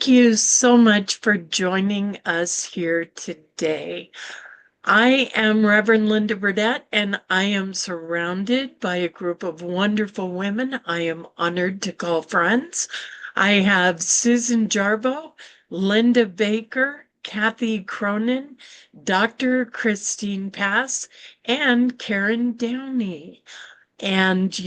Thank you so much for joining us here today. I am Reverend Linda Burdett, and I am surrounded by a group of wonderful women I am honored to call friends. I have Susan Jarboe, Linda Baker, Kathy Cronin, Dr. Kristine Pass, and Karen Downey. And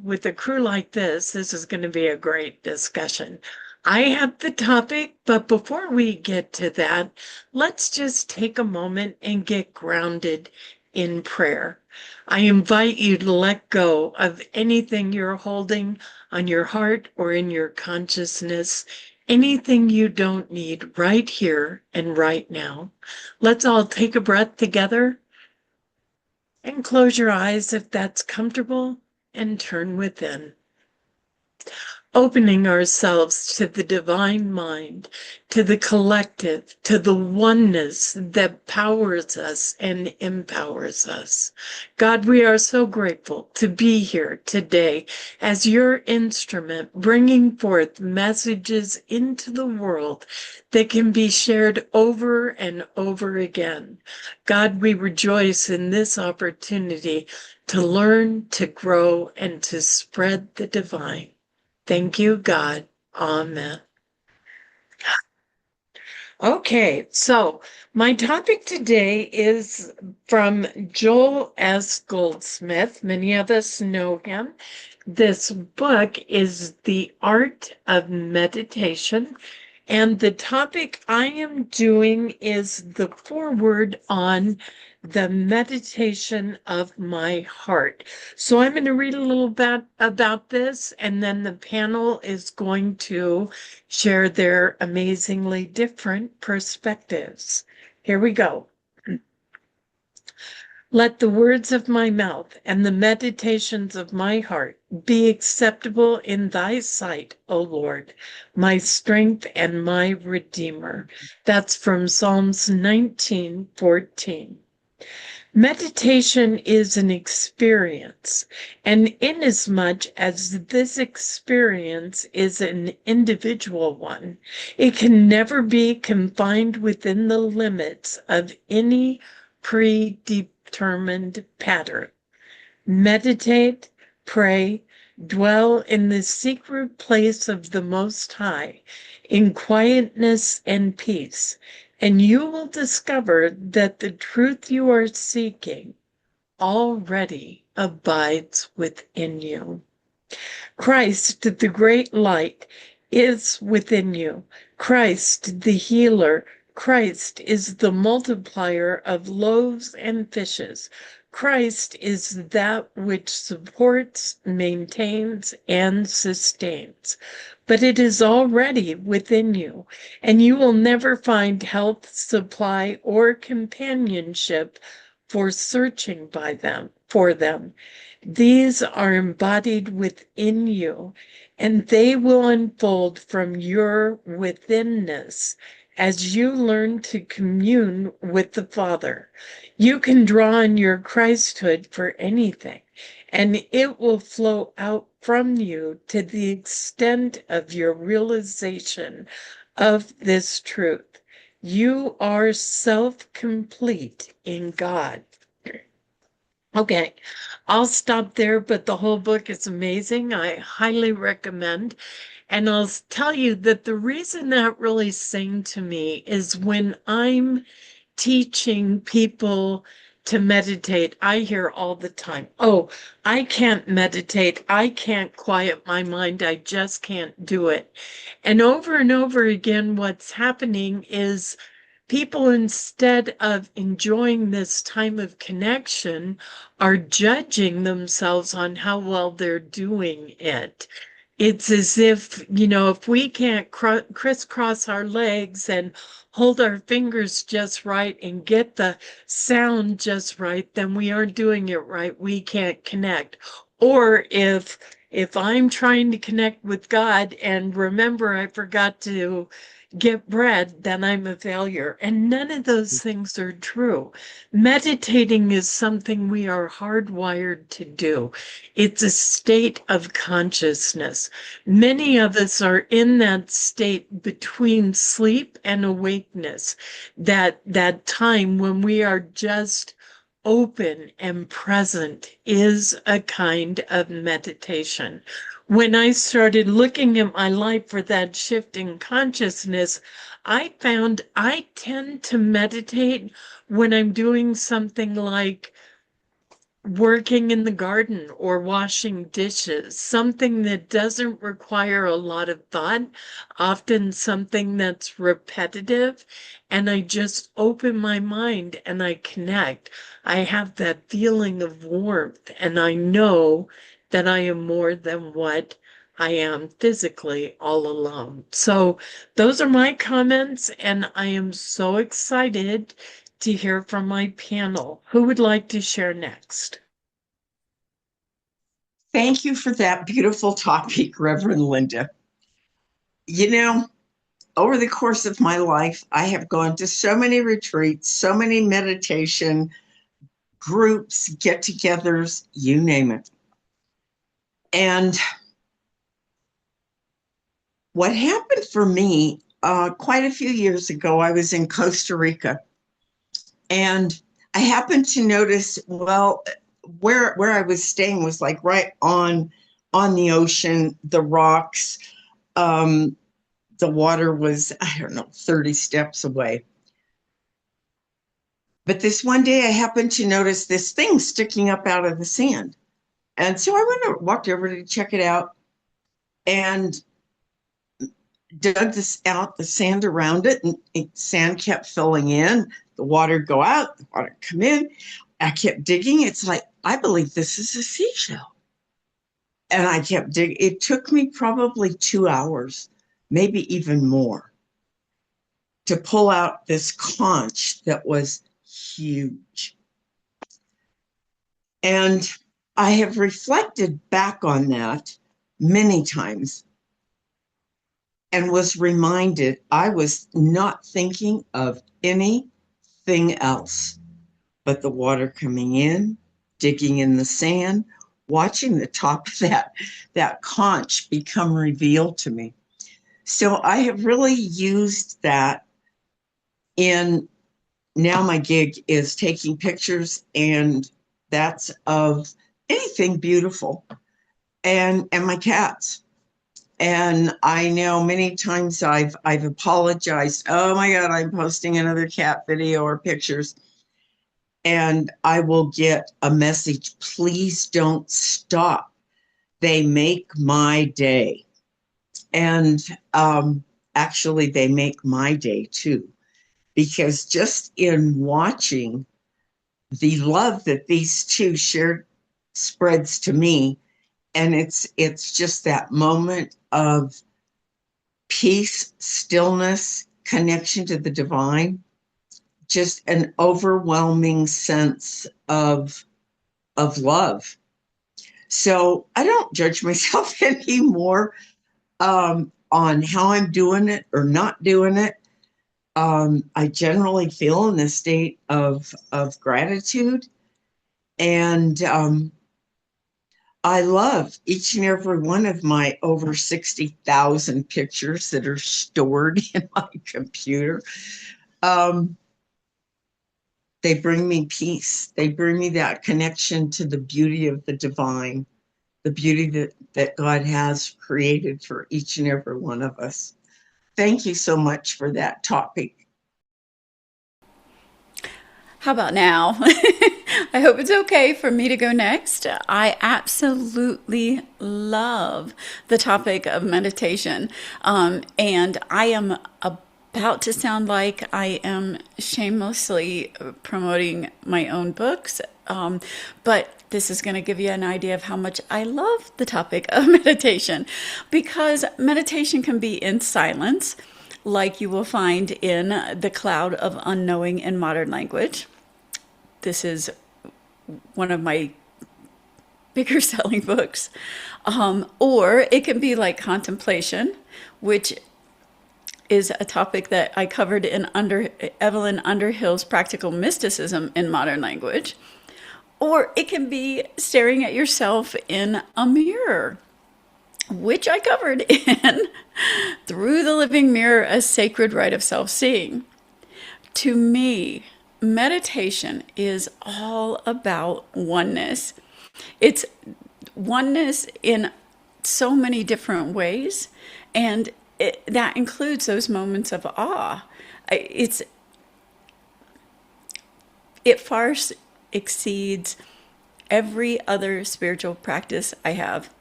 with a crew like this is going to be a great discussion. I have the topic, but before we get to that, let's just take a moment and get grounded in prayer. I invite you to let go of anything you're holding on your heart or in your consciousness, anything you don't need right here and right now. Let's all take a breath together. And close your eyes if that's comfortable and turn within. Opening ourselves to the divine mind, to the collective, to the oneness that powers us and empowers us. God, we are so grateful to be here today as your instrument, bringing forth messages into the world that can be shared over and over again. God, we rejoice in this opportunity to learn, to grow, and to spread the divine. Thank you, God. Amen. Okay, so my topic today is from Joel S. Goldsmith. Many of us know him. This book is The Art of Meditation, and the topic I am doing is the foreword on the meditation of my heart. So I'm going to read a little bit about this, and then the panel is going to share their amazingly different perspectives. Here we go. Let the words of my mouth and the meditations of my heart be acceptable in thy sight, O Lord, my strength and my Redeemer. That's from Psalms 19:14. Meditation is an experience, and inasmuch as this experience is an individual one, it can never be confined within the limits of any predetermined pattern. Meditate, pray, dwell in the secret place of the Most High, in quietness and peace, and you will discover that the truth you are seeking already abides within you. Christ, the great light, is within you. Christ, the healer. Christ is the multiplier of loaves and fishes. Christ is that which supports, maintains, and sustains. But it is already within you, and you will never find health, supply, or companionship for searching for them. These are embodied within you, and they will unfold from your withinness as you learn to commune with the Father. You can draw on your Christhood for anything, and it will flow out from you to the extent of your realization of this truth. You are self-complete in God. Okay, I'll stop there, but the whole book is amazing. I highly recommend. And I'll tell you that the reason that really sang to me is when I'm teaching people to meditate, I hear all the time, oh, I can't meditate. I can't quiet my mind. I just can't do it. And over again, what's happening is people, instead of enjoying this time of connection, are judging themselves on how well they're doing it. It's as if we can't crisscross our legs and hold our fingers just right and get the sound just right, then we aren't doing it right. We can't connect. Or if I'm trying to connect with God and remember I forgot to get bread, then I'm a failure. And none of those things are true. Meditating is something we are hardwired to do. It's a state of consciousness. Many of us are in that state between sleep and awakeness, that time when we are just open and present is a kind of meditation. When I started looking at my life for that shift in consciousness, I found I tend to meditate when I'm doing something like working in the garden or washing dishes, something that doesn't require a lot of thought, often something that's repetitive, and I just open my mind and I connect. I have that feeling of warmth, and I know that I am more than what I am physically all alone. So those are my comments, and I am so excited to hear from my panel. Who would like to share next? Thank you for that beautiful topic, Reverend Linda. You know, over the course of my life, I have gone to so many retreats, so many meditation groups, get togethers, you name it. And what happened for me quite a few years ago, I was in Costa Rica, and I happened to notice, well, where I was staying was like right on the ocean, the rocks. The water was, I don't know, 30 steps away. But this one day I happened to notice this thing sticking up out of the sand. And so I walked over to check it out and dug this out, the sand around it, and sand kept filling in. The water go out, the water come in. I kept digging. It's like, I believe this is a seashell. And I kept digging. It took me probably 2 hours, maybe even more, to pull out this conch that was huge. And I have reflected back on that many times and was reminded I was not thinking of anything else but the water coming in, digging in the sand, watching the top of that conch become revealed to me. So I have really used that in, now my gig is taking pictures, and that's of anything beautiful, and my cats. And I know many times I've apologized. Oh my God, I'm posting another cat video or pictures. And I will get a message, please don't stop. They make my day. And actually, they make my day too. Because just in watching the love that these two shared spreads to me, and it's just that moment of peace, stillness, connection to the divine, just an overwhelming sense of love. So I don't judge myself anymore on how I'm doing it or not doing it. I generally feel in a state of gratitude, and I love each and every one of my over 60,000 pictures that are stored in my computer. They bring me peace. They bring me that connection to the beauty of the divine, the beauty that God has created for each and every one of us. Thank you so much for that topic. How about now? I hope it's okay for me to go next. I absolutely love the topic of meditation. And I am about to sound like I am shamelessly promoting my own books. But this is going to give you an idea of how much I love the topic of meditation, because meditation can be in silence, like you will find in The Cloud of Unknowing in Modern Language. This is one of my bigger selling books. Or it can be like contemplation, which is a topic that I covered in Evelyn Underhill's Practical Mysticism in Modern Language. Or it can be staring at yourself in a mirror, which I covered in Through the Living Mirror, a Sacred Rite of Self-Seeing. To me, meditation is all about oneness. It's oneness in so many different ways, and that includes those moments of awe. It far exceeds every other spiritual practice I have,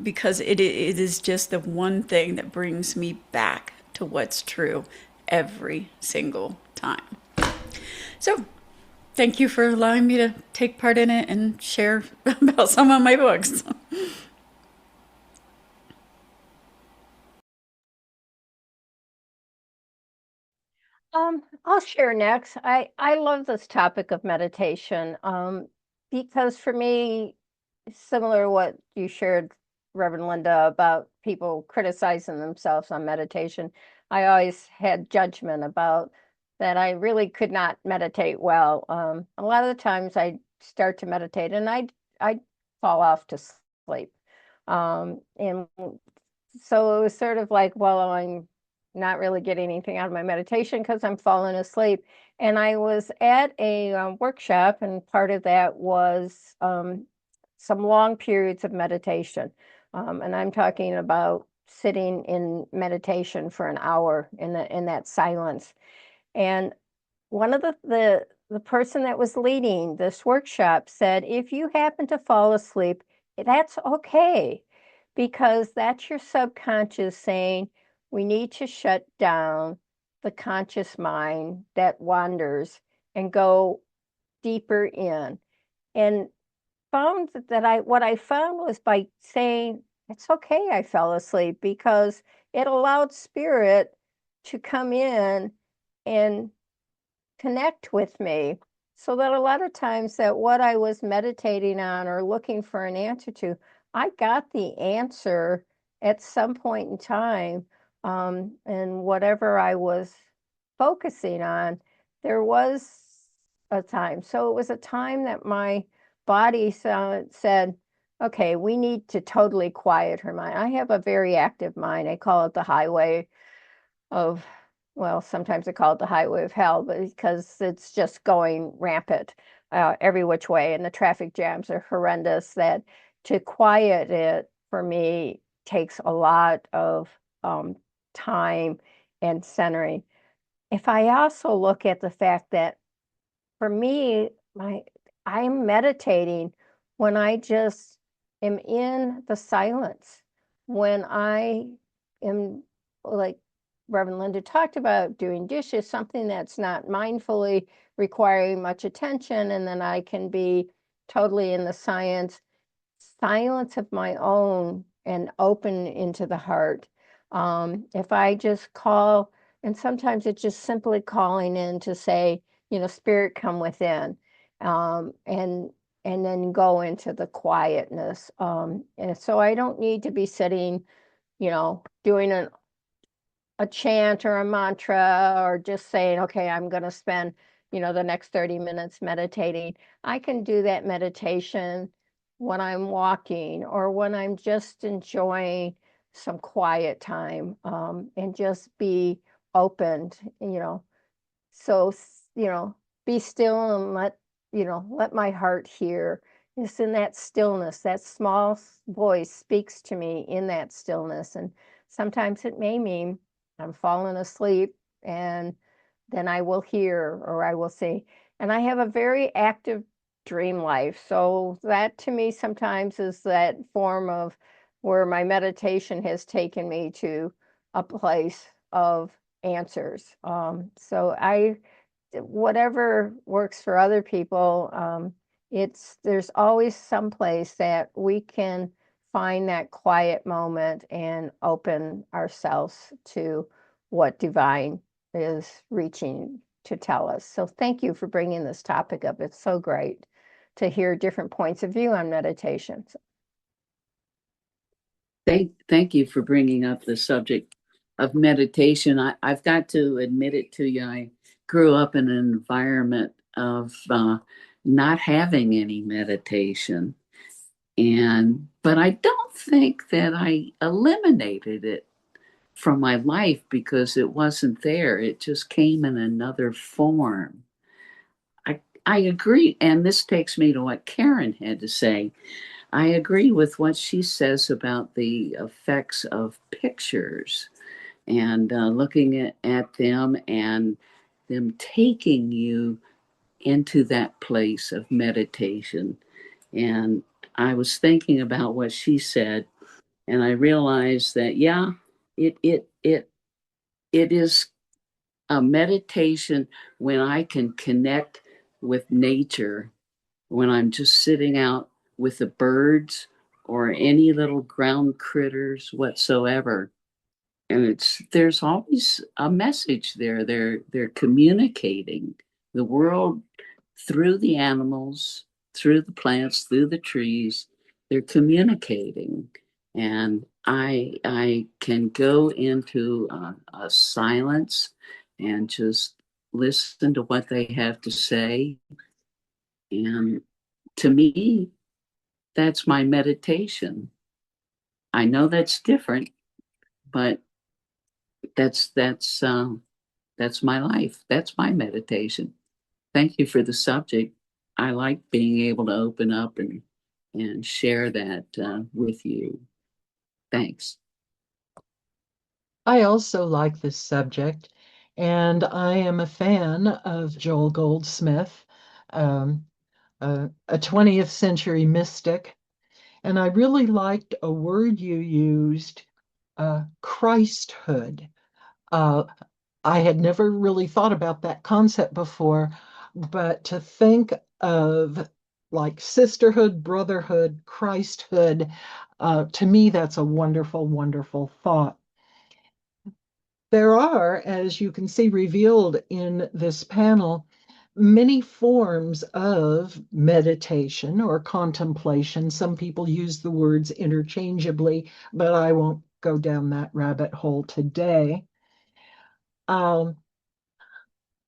because it is just the one thing that brings me back to what's true every single time. So thank you for allowing me to take part in it and share about some of my books. I'll share next. I love this topic of meditation, because for me, similar to what you shared, Reverend Linda, about people criticizing themselves on meditation, I always had judgment about that. I really could not meditate well. A lot of the times I start to meditate and I fall off to sleep. And so it was sort of like, well, I'm not really getting anything out of my meditation because I'm falling asleep. And I was at a workshop, and part of that was some long periods of meditation. And I'm talking about sitting in meditation for an hour in that silence. And one of the person that was leading this workshop said, if you happen to fall asleep, that's okay, because that's your subconscious saying, we need to shut down the conscious mind that wanders and go deeper in. And found that what I found was by saying, it's okay, I fell asleep, because it allowed spirit to come in and connect with me, so that a lot of times that what I was meditating on or looking for an answer to, I got the answer at some point in time. And whatever I was focusing on, there was a time. So it was a time that my body said, okay, we need to totally quiet her mind. I have a very active mind. I call it the highway of, well, sometimes I call it the highway of hell, but because it's just going rampant every which way, and the traffic jams are horrendous. That to quiet it for me takes a lot of time and centering. If I also look at the fact that for me, I'm meditating when I just am in the silence, when I am, like Reverend Linda talked about, doing dishes, something that's not mindfully requiring much attention, and then I can be totally in the silence of my own and open into the heart. If I just call, and sometimes it's just simply calling in to say, spirit, come within, and then go into the quietness. And so I don't need to be sitting, doing a chant or a mantra, or just saying, okay, I'm going to spend, the next 30 minutes meditating. I can do that meditation when I'm walking, or when I'm just enjoying some quiet time, and just be opened, so, be still and let my heart hear. It's in that stillness, that small voice speaks to me in that stillness. And sometimes it may mean I'm falling asleep, and then I will hear, or I will see. And I have a very active dream life. So that to me sometimes is that form of where my meditation has taken me to a place of answers. So whatever works for other people, there's always some place that we can find that quiet moment and open ourselves to what divine is reaching to tell us. So thank you for bringing this topic up. It's so great to hear different points of view on meditation. Thank you for bringing up the subject of meditation. I've got to admit it to you. I grew up in an environment of not having any meditation. But I don't think that I eliminated it from my life because it wasn't there. It just came in another form. I agree. And this takes me to what Karen had to say. I agree with what she says about the effects of pictures and looking at them and them taking you into that place of meditation. And I was thinking about what she said, and I realized that yeah, it is a meditation when I can connect with nature, when I'm just sitting out with the birds or any little ground critters whatsoever. And there's always a message there. They're communicating the world through the animals, through the plants, through the trees. They're communicating, and I can go into a silence and just listen to what they have to say. And to me, that's my meditation. I know that's different, but that's that's uh, that's my life. That's my meditation. Thank you for the subject. I like being able to open up and share that with you. Thanks. I also like this subject, and I am a fan of Joel Goldsmith, um, a 20th century mystic. And I really liked a word you used, Christhood. Uh, I had never really thought about that concept before, but to think of like sisterhood, brotherhood, Christhood, to me, that's a wonderful, wonderful thought. There are, as you can see revealed in this panel, many forms of meditation or contemplation. Some people use the words interchangeably, but I won't go down that rabbit hole today.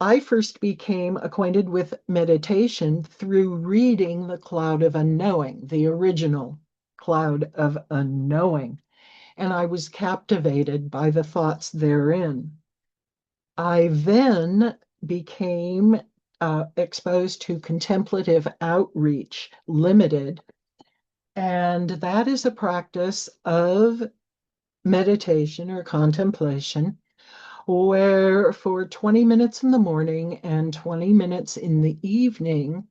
I first became acquainted with meditation through reading The Cloud of Unknowing, the original Cloud of Unknowing, and I was captivated by the thoughts therein. I then became exposed to Contemplative Outreach Limited, and that is a practice of meditation or contemplation where for 20 minutes in the morning and 20 minutes in the evening,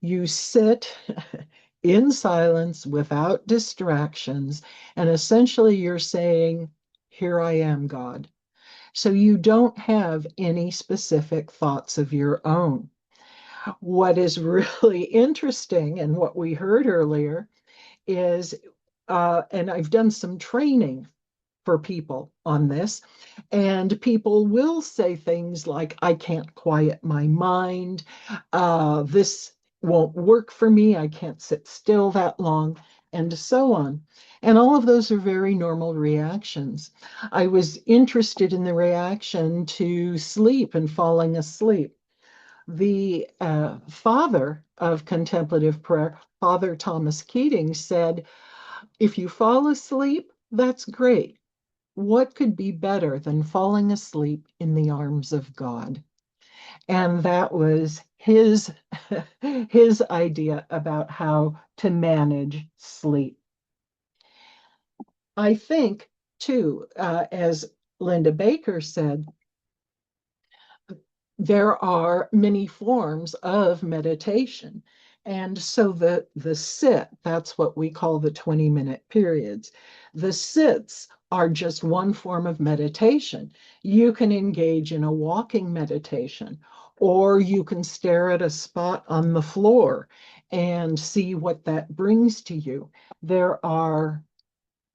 you sit in silence without distractions, and essentially you're saying, "Here I am, God." So you don't have any specific thoughts of your own. What is really interesting, and what we heard earlier, is, and I've done some training for people on this, and people will say things like, "I can't quiet my mind. This won't work for me. I can't sit still that long," and so on. And all of those are very normal reactions. I was interested in the reaction to sleep and falling asleep. The father of contemplative prayer, Father Thomas Keating, said, "If you fall asleep, that's great. What could be better than falling asleep in the arms of God?" And that was his his idea about how to manage sleep. I think, too, as Linda Baker said, there are many forms of meditation. And so the sit, that's what we call the 20-minute periods. The sits are just one form of meditation. You can engage in a walking meditation, or you can stare at a spot on the floor and see what that brings to you. There are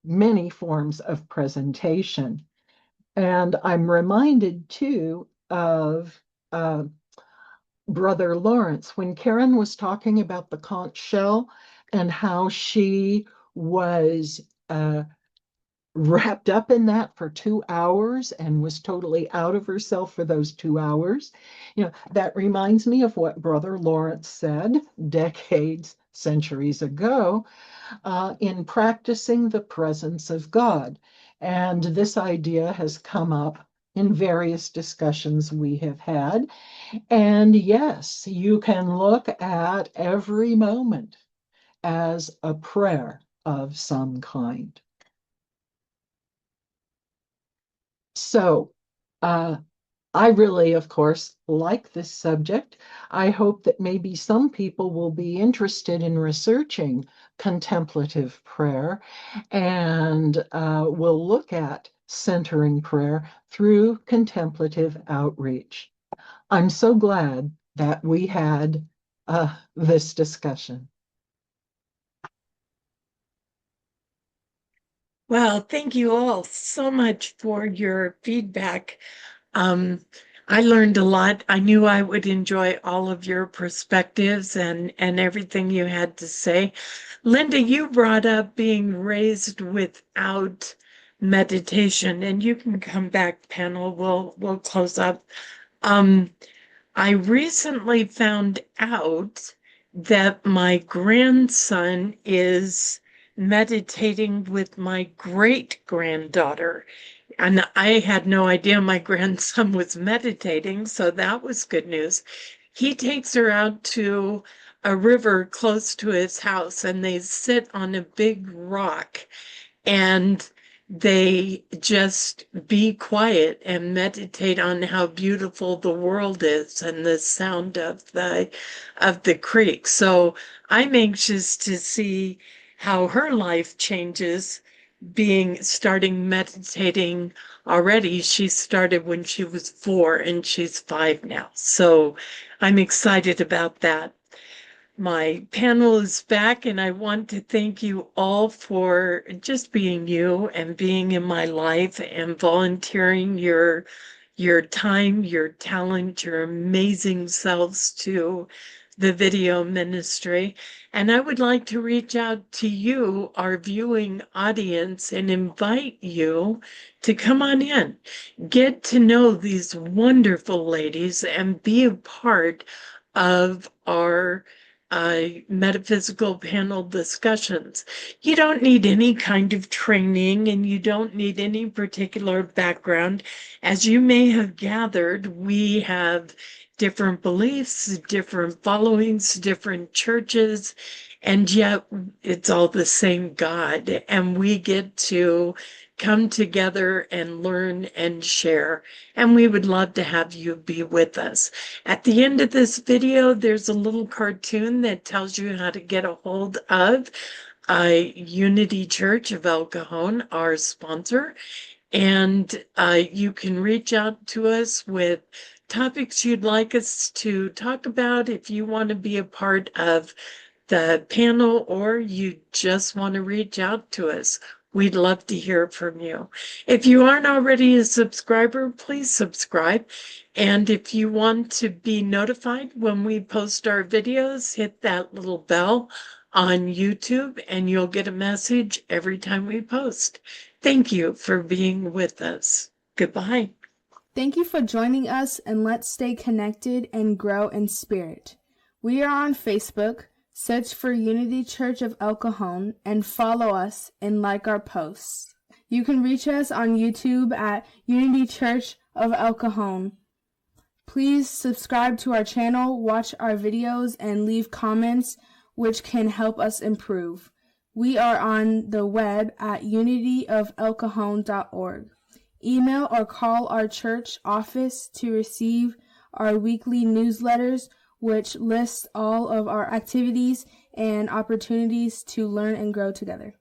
many forms of presentation. And I'm reminded too of uh, Brother Lawrence when Karen was talking about the conch shell and how she was wrapped up in that for 2 hours and was totally out of herself for those 2 hours. That reminds me of what Brother Lawrence said decades, centuries ago, in practicing the presence of God. And this idea has come up in various discussions we have had. And yes, you can look at every moment as a prayer of some kind. So, I really, of course, like this subject. I hope that maybe some people will be interested in researching contemplative prayer and will look at centering prayer through contemplative outreach. I'm so glad that we had this discussion. Well, thank you all so much for your feedback. Um, I learned a lot. I knew I would enjoy all of your perspectives and everything you had to say. Linda, you brought up being raised without meditation, and you can come back, panel. We'll close up. Um, I recently found out that my grandson is meditating with my great granddaughter. And I had no idea my grandson was meditating, so that was good news. He takes her out to a river close to his house, and they sit on a big rock and they just be quiet and meditate on how beautiful the world is and the sound of the creek. So I'm anxious to see how her life changes starting meditating already. She started when she was 4 and she's 5 now. So I'm excited about that. My panel is back, and I want to thank you all for just being you and being in my life and volunteering your time, your talent, your amazing selves to the video ministry. And I would like to reach out to you, our viewing audience, and invite you to come on in, get to know these wonderful ladies, and be a part of our metaphysical panel discussions. You don't need any kind of training and you don't need any particular background. As you may have gathered, we have different beliefs, different followings, different churches, and yet it's all the same God. And we get to come together and learn and share. And we would love to have you be with us. At the end of this video, there's a little cartoon that tells you how to get a hold of Unity Church of El Cajon, our sponsor. And you can reach out to us with topics you'd like us to talk about if you want to be a part of the panel or you just want to reach out to us. We'd love to hear from you. If you aren't already a subscriber, please subscribe. And if you want to be notified when we post our videos, hit that little bell on YouTube and you'll get a message every time we post. Thank you for being with us. Goodbye. Thank you for joining us, and let's stay connected and grow in spirit. We are on Facebook. Search for Unity Church of El Cajon and follow us and like our posts. You can reach us on YouTube at Unity Church of El Cajon. Please subscribe to our channel, watch our videos, and leave comments which can help us improve. We are on the web at unityofelcajon.org. Email or call our church office to receive our weekly newsletters, which lists all of our activities and opportunities to learn and grow together.